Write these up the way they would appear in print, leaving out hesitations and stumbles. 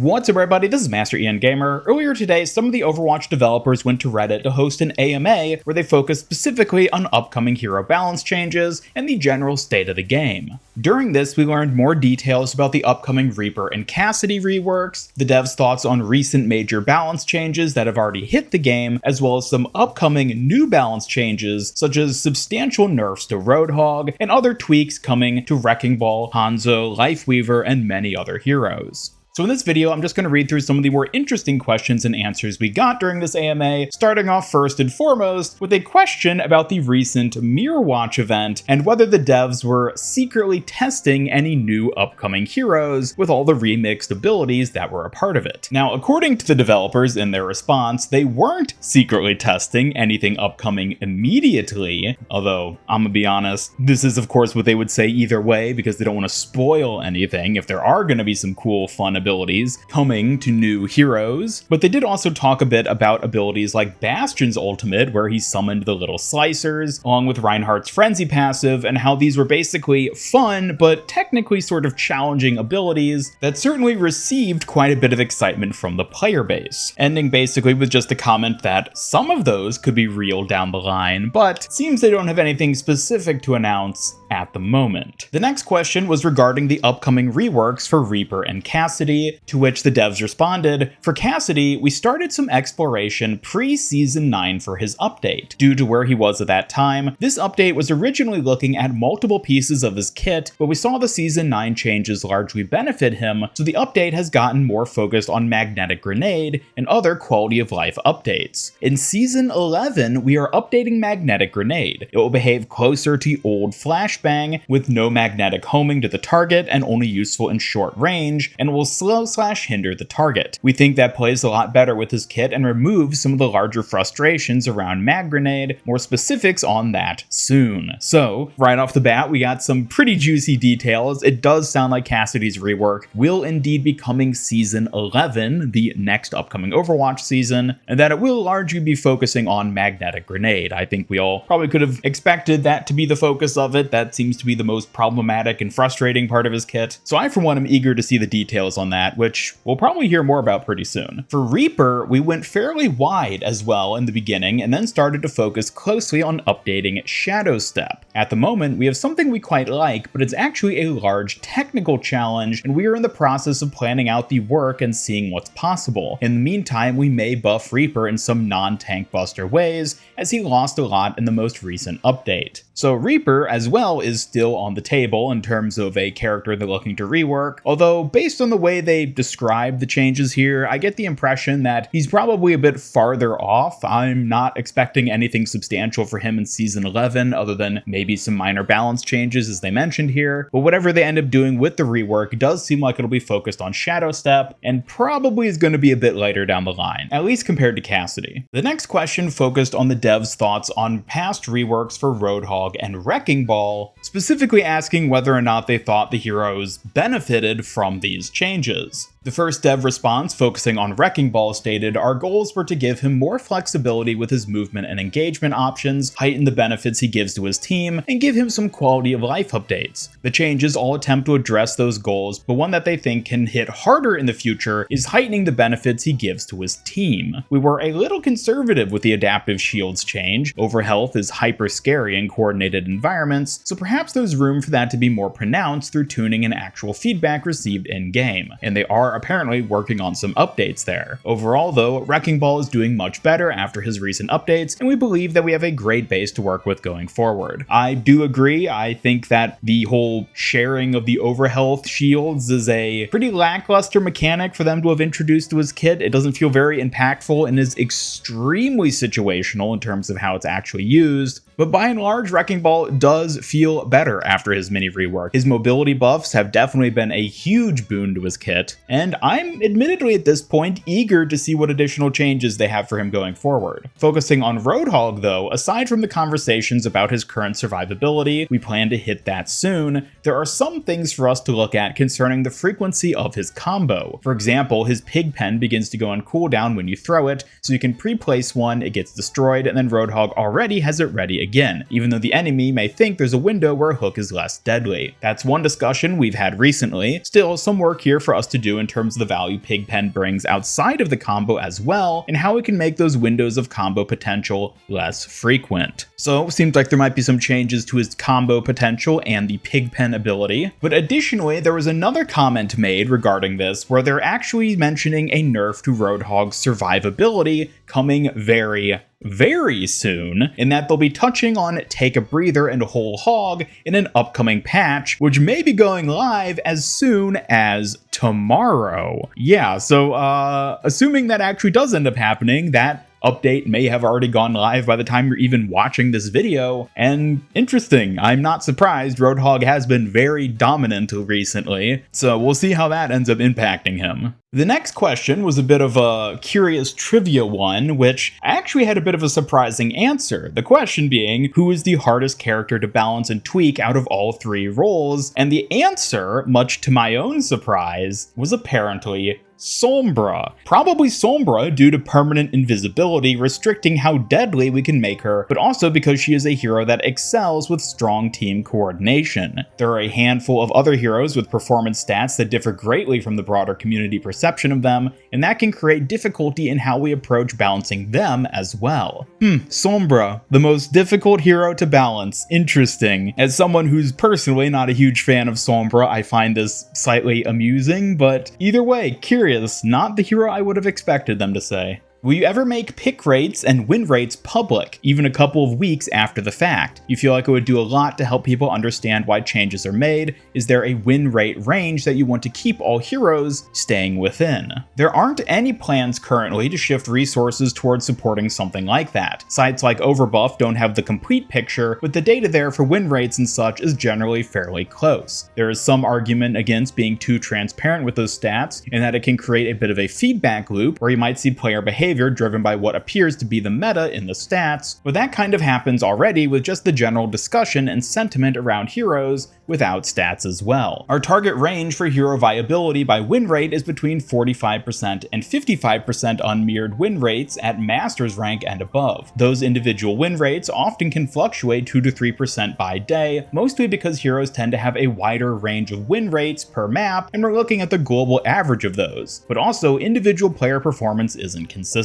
What's up everybody, this is Master Ian Gamer. Earlier today, some of the Overwatch developers went to Reddit to host an AMA where they focused specifically on upcoming hero balance changes and the general state of the game. During this, we learned more details about the upcoming Reaper and Cassidy reworks, the devs' thoughts on recent major balance changes that have already hit the game, as well as some upcoming new balance changes such as substantial nerfs to Roadhog and other tweaks coming to Wrecking Ball, Hanzo, Lifeweaver, and many other heroes. So in this video, I'm just going to read through some of the more interesting questions and answers we got during this AMA, starting off first and foremost with a question about the recent Mirror Watch event and whether the devs were secretly testing any new upcoming heroes with all the remixed abilities that were a part of it. Now, according to the developers in their response, they weren't secretly testing anything upcoming immediately, although I'm gonna be honest, this is of course what they would say either way because they don't want to spoil anything if there are going to be some cool, fun abilities coming to new heroes, but they did also talk a bit about abilities like Bastion's ultimate, where he summoned the little slicers, along with Reinhardt's frenzy passive, and how these were basically fun, but technically sort of challenging abilities that certainly received quite a bit of excitement from the player base, ending basically with just a comment that some of those could be real down the line, but seems they don't have anything specific to announce at the moment. The next question was regarding the upcoming reworks for Reaper and Cassidy, to which the devs responded, "For Cassidy, we started some exploration pre-Season 9 for his update. Due to where he was at that time, this update was originally looking at multiple pieces of his kit, but we saw the Season 9 changes largely benefit him, so the update has gotten more focused on Magnetic Grenade and other quality of life updates. In Season 11, we are updating Magnetic Grenade. It will behave closer to old Flashbang, with no magnetic homing to the target and only useful in short range, and will slow/hinder the target. We think that plays a lot better with his kit and removes some of the larger frustrations around Mag Grenade. More specifics on that soon." So, right off the bat, we got some pretty juicy details. It does sound like Cassidy's rework will indeed be coming Season 11, the next upcoming Overwatch season, and that it will largely be focusing on Magnetic Grenade. I think we all probably could have expected that to be the focus of it. That seems to be the most problematic and frustrating part of his kit. So I, for one, am eager to see the details on that, which we'll probably hear more about pretty soon. For Reaper, we went fairly wide as well in the beginning and then started to focus closely on updating Shadow Step. At the moment, we have something we quite like, but it's actually a large technical challenge, and we are in the process of planning out the work and seeing what's possible. In the meantime, we may buff Reaper in some non-tank buster ways, as he lost a lot in the most recent update. So Reaper, as well, is still on the table in terms of a character they're looking to rework, although based on the way they describe the changes here, I get the impression that he's probably a bit farther off. I'm not expecting anything substantial for him in Season 11, other than maybe some minor balance changes as they mentioned here, but whatever they end up doing with the rework does seem like it'll be focused on Shadow Step, and probably is going to be a bit lighter down the line, at least compared to Cassidy. The next question focused on the devs' thoughts on past reworks for Roadhog and Wrecking Ball, specifically asking whether or not they thought the heroes benefited from these changes. The first dev response, focusing on Wrecking Ball, stated, "Our goals were to give him more flexibility with his movement and engagement options, heighten the benefits he gives to his team, and give him some quality of life updates. The changes all attempt to address those goals, but one that they think can hit harder in the future is heightening the benefits he gives to his team. We were a little conservative with the adaptive shields change. Overhealth is hyper scary in coordinated environments, so perhaps there's room for that to be more pronounced through tuning and actual feedback received in-game, and they are apparently working on some updates there. Overall though, Wrecking Ball is doing much better after his recent updates, and we believe that we have a great base to work with going forward." I do agree. I think that the whole sharing of the overhealth shields is a pretty lackluster mechanic for them to have introduced to his kit. It doesn't feel very impactful and is extremely situational in terms of how it's actually used. But by and large, Wrecking Ball does feel better after his mini rework. His mobility buffs have definitely been a huge boon to his kit, and I'm admittedly at this point eager to see what additional changes they have for him going forward. Focusing on Roadhog though, aside from the conversations about his current survivability, we plan to hit that soon, there are some things for us to look at concerning the frequency of his combo. For example, his pig pen begins to go on cooldown when you throw it, so you can pre-place one, it gets destroyed, and then Roadhog already has it ready again. begin, even though the enemy may think there's a window where a hook is less deadly. That's one discussion we've had recently. Still, some work here for us to do in terms of the value Pigpen brings outside of the combo as well, and how we can make those windows of combo potential less frequent. So, seems like there might be some changes to his combo potential and the Pigpen ability. But additionally, there was another comment made regarding this where they're actually mentioning a nerf to Roadhog's survivability coming very soon, in that they'll be touching on Take a Breather and Whole Hog in an upcoming patch, which may be going live as soon as tomorrow. Yeah, so assuming that actually does end up happening, that update may have already gone live by the time you're even watching this video, and interesting, I'm not surprised. Roadhog has been very dominant recently, so we'll see how that ends up impacting him. The next question was a bit of a curious trivia one, which actually had a bit of a surprising answer. The question being, who is the hardest character to balance and tweak out of all three roles? And the answer, much to my own surprise, was apparently Sombra. Probably Sombra due to permanent invisibility restricting how deadly we can make her, but also because she is a hero that excels with strong team coordination. There are a handful of other heroes with performance stats that differ greatly from the broader community perception of them, and that can create difficulty in how we approach balancing them as well. Sombra, the most difficult hero to balance. Interesting. As someone who's personally not a huge fan of Sombra, I find this slightly amusing, but either way, curious. Not the hero I would have expected them to say. Will you ever make pick rates and win rates public, even a couple of weeks after the fact? You feel like it would do a lot to help people understand why changes are made. Is there a win rate range that you want to keep all heroes staying within? There aren't any plans currently to shift resources towards supporting something like that. Sites like Overbuff don't have the complete picture, but the data there for win rates and such is generally fairly close. There is some argument against being too transparent with those stats, in that it can create a bit of a feedback loop where you might see player behavior driven by what appears to be the meta in the stats, but that kind of happens already with just the general discussion and sentiment around heroes without stats as well. Our target range for hero viability by win rate is between 45% and 55% unmirrored win rates at Masters rank and above. Those individual win rates often can fluctuate 2 to 3% by day, mostly because heroes tend to have a wider range of win rates per map, and we're looking at the global average of those. But also, individual player performance isn't consistent.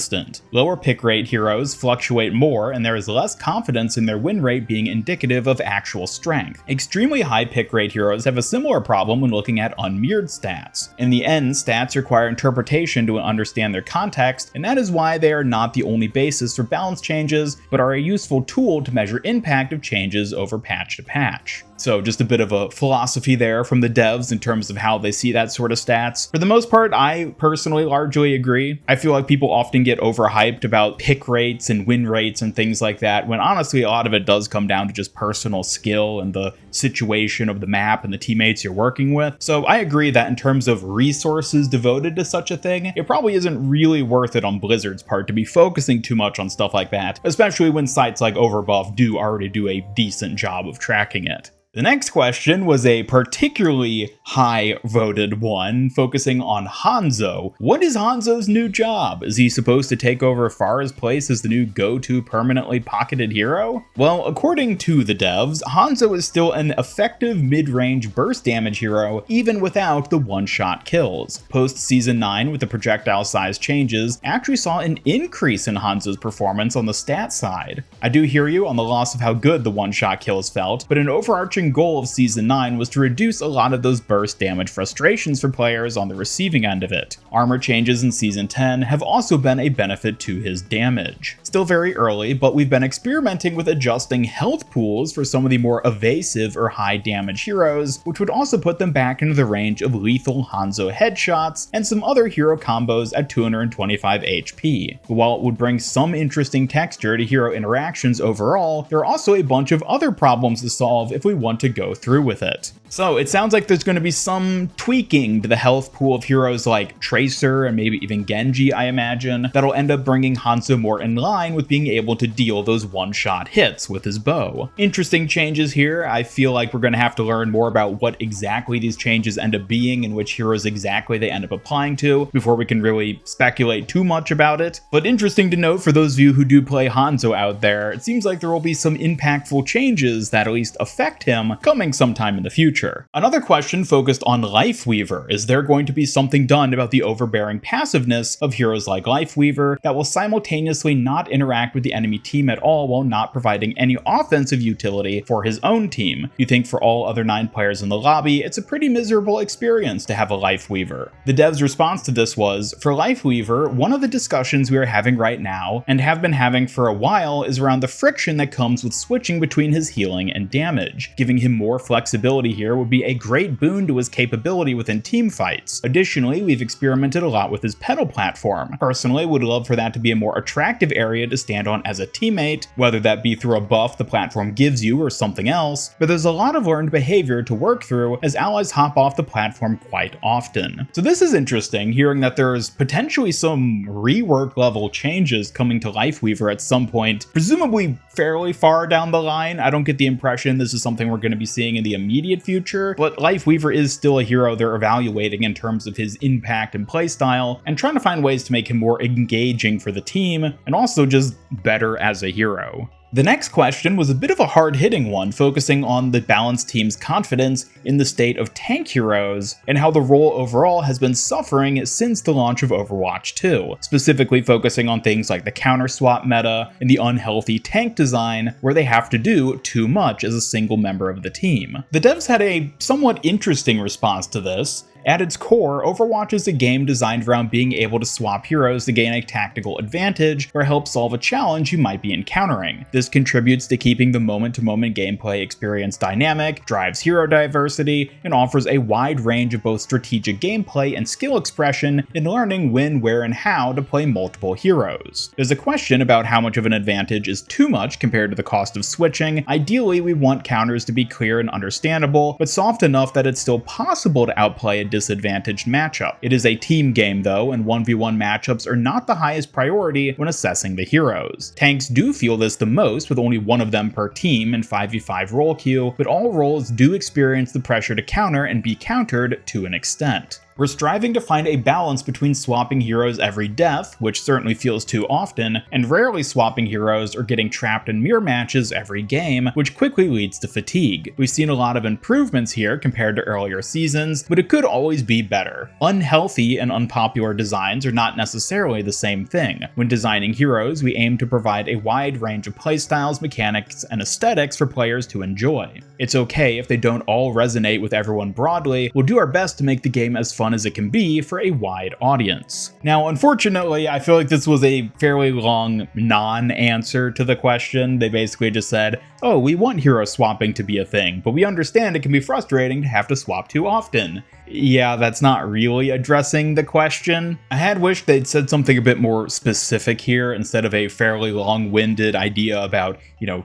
Lower pick rate heroes fluctuate more, and there is less confidence in their win rate being indicative of actual strength. Extremely high pick rate heroes have a similar problem when looking at unmirrored stats. In the end, stats require interpretation to understand their context, and that is why they are not the only basis for balance changes, but are a useful tool to measure impact of changes over patch to patch. So just a bit of a philosophy there from the devs in terms of how they see that sort of stats. For the most part, I personally largely agree. I feel like people often get overhyped about pick rates and win rates and things like that, when honestly a lot of it does come down to just personal skill and the situation of the map and the teammates you're working with. So I agree that in terms of resources devoted to such a thing, it probably isn't really worth it on Blizzard's part to be focusing too much on stuff like that, especially when sites like Overbuff do already do a decent job of tracking it. The next question was a particularly high-voted one, focusing on Hanzo. What is Hanzo's new job? Is he supposed to take over Pharah's place as the new go-to permanently pocketed hero? Well, according to the devs, Hanzo is still an effective mid-range burst damage hero, even without the one-shot kills. Post-Season 9, with the projectile size changes, actually saw an increase in Hanzo's performance on the stat side. I do hear you on the loss of how good the one-shot kills felt, but an overarching goal of Season 9 was to reduce a lot of those burst damage frustrations for players on the receiving end of it. Armor changes in Season 10 have also been a benefit to his damage. Still very early, but we've been experimenting with adjusting health pools for some of the more evasive or high damage heroes, which would also put them back into the range of lethal Hanzo headshots and some other hero combos at 225 HP. While it would bring some interesting texture to hero interactions overall, there are also a bunch of other problems to solve if we want want to go through with it. So it sounds like there's going to be some tweaking to the health pool of heroes like Tracer and maybe even Genji, I imagine, that'll end up bringing Hanzo more in line with being able to deal those one-shot hits with his bow. Interesting changes here. I feel like we're going to have to learn more about what exactly these changes end up being and which heroes exactly they end up applying to before we can really speculate too much about it. But interesting to note for those of you who do play Hanzo out there, it seems like there will be some impactful changes that at least affect him coming sometime in the future. Another question focused on Lifeweaver. Is there going to be something done about the overbearing passiveness of heroes like Lifeweaver that will simultaneously not interact with the enemy team at all while not providing any offensive utility for his own team? You think for all other 9 players in the lobby, it's a pretty miserable experience to have a Lifeweaver. The devs' response to this was, for Lifeweaver, one of the discussions we are having right now, and have been having for a while, is around the friction that comes with switching between his healing and damage. Giving him more flexibility here would be a great boon to his capability within team fights. Additionally, we've experimented a lot with his pedal platform. Personally, would love for that to be a more attractive area to stand on as a teammate, whether that be through a buff the platform gives you or something else, but there's a lot of learned behavior to work through as allies hop off the platform quite often. So this is interesting, hearing that there's potentially some rework level changes coming to Lifeweaver at some point, presumably fairly far down the line. I don't get the impression this is something we're going to be seeing in the immediate future, but Lifeweaver is still a hero they're evaluating in terms of his impact and playstyle, and trying to find ways to make him more engaging for the team, and also just better as a hero. The next question was a bit of a hard-hitting one, focusing on the balanced team's confidence in the state of tank heroes, and how the role overall has been suffering since the launch of Overwatch 2, specifically focusing on things like the counter swap meta and the unhealthy tank design, where they have to do too much as a single member of the team. The devs had a somewhat interesting response to this. At its core, Overwatch is a game designed around being able to swap heroes to gain a tactical advantage or help solve a challenge you might be encountering. This contributes to keeping the moment-to-moment gameplay experience dynamic, drives hero diversity, and offers a wide range of both strategic gameplay and skill expression in learning when, where, and how to play multiple heroes. There's a question about how much of an advantage is too much compared to the cost of switching. Ideally, we want counters to be clear and understandable, but soft enough that it's still possible to outplay a disadvantaged matchup. It is a team game though, and 1v1 matchups are not the highest priority when assessing the heroes. Tanks do feel this the most, with only one of them per team in 5v5 role queue, but all roles do experience the pressure to counter and be countered to an extent. We're striving to find a balance between swapping heroes every death, which certainly feels too often, and rarely swapping heroes or getting trapped in mirror matches every game, which quickly leads to fatigue. We've seen a lot of improvements here compared to earlier seasons, but it could always be better. Unhealthy and unpopular designs are not necessarily the same thing. When designing heroes, we aim to provide a wide range of playstyles, mechanics, and aesthetics for players to enjoy. It's okay if they don't all resonate with everyone broadly. We'll do our best to make the game as fun as it can be for a wide audience. Now, unfortunately, I feel like this was a fairly long non-answer to the question. They basically just said, oh, we want hero swapping to be a thing, but we understand it can be frustrating to have to swap too often. Yeah, that's not really addressing the question. I had wished they'd said something a bit more specific here instead of a fairly long-winded idea about,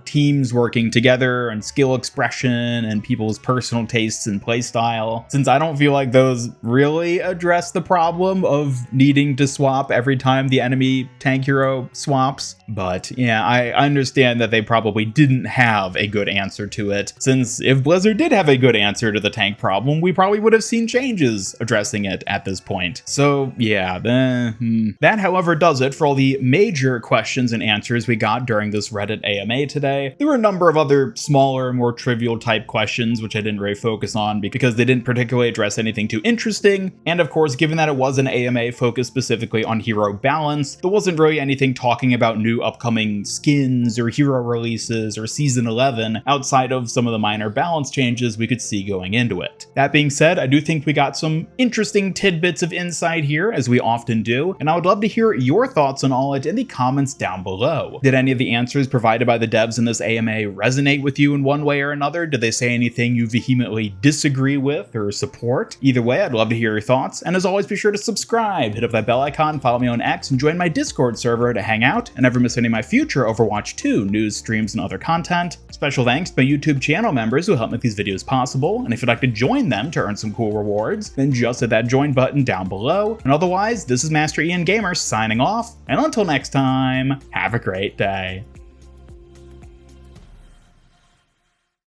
teams working together and skill expression and people's personal tastes and playstyle, since I don't feel like those really address the problem of needing to swap every time the enemy tank hero swaps. But yeah, I understand that they probably didn't have a good answer to it, since if Blizzard did have a good answer to the tank problem, we probably would have seen changes addressing it at this point. So yeah, that however does it for all the major questions and answers we got during this Reddit AMA today. There were a number of other smaller, more trivial type questions which I didn't really focus on because they didn't particularly address anything too interesting, and of course, given that it was an AMA focused specifically on hero balance, there wasn't really anything talking about new upcoming skins or hero releases or Season 11 outside of some of the minor balance changes we could see going into it. That being said, I do think think we got some interesting tidbits of insight here, as we often do, and I would love to hear your thoughts on all it in the comments down below. Did any of the answers provided by the devs in this AMA resonate with you in one way or another? Did they say anything you vehemently disagree with or support? Either way, I'd love to hear your thoughts, and as always, be sure to subscribe, hit up that bell icon, follow me on X, and join my Discord server to hang out and never miss any of my future Overwatch 2 news, streams, and other content. Special thanks to my YouTube channel members who help make these videos possible, and if you'd like to join them to earn some cool rewards, then just hit that join button down below. And otherwise, this is Master Ian Gamer signing off, and until next time, have a great day.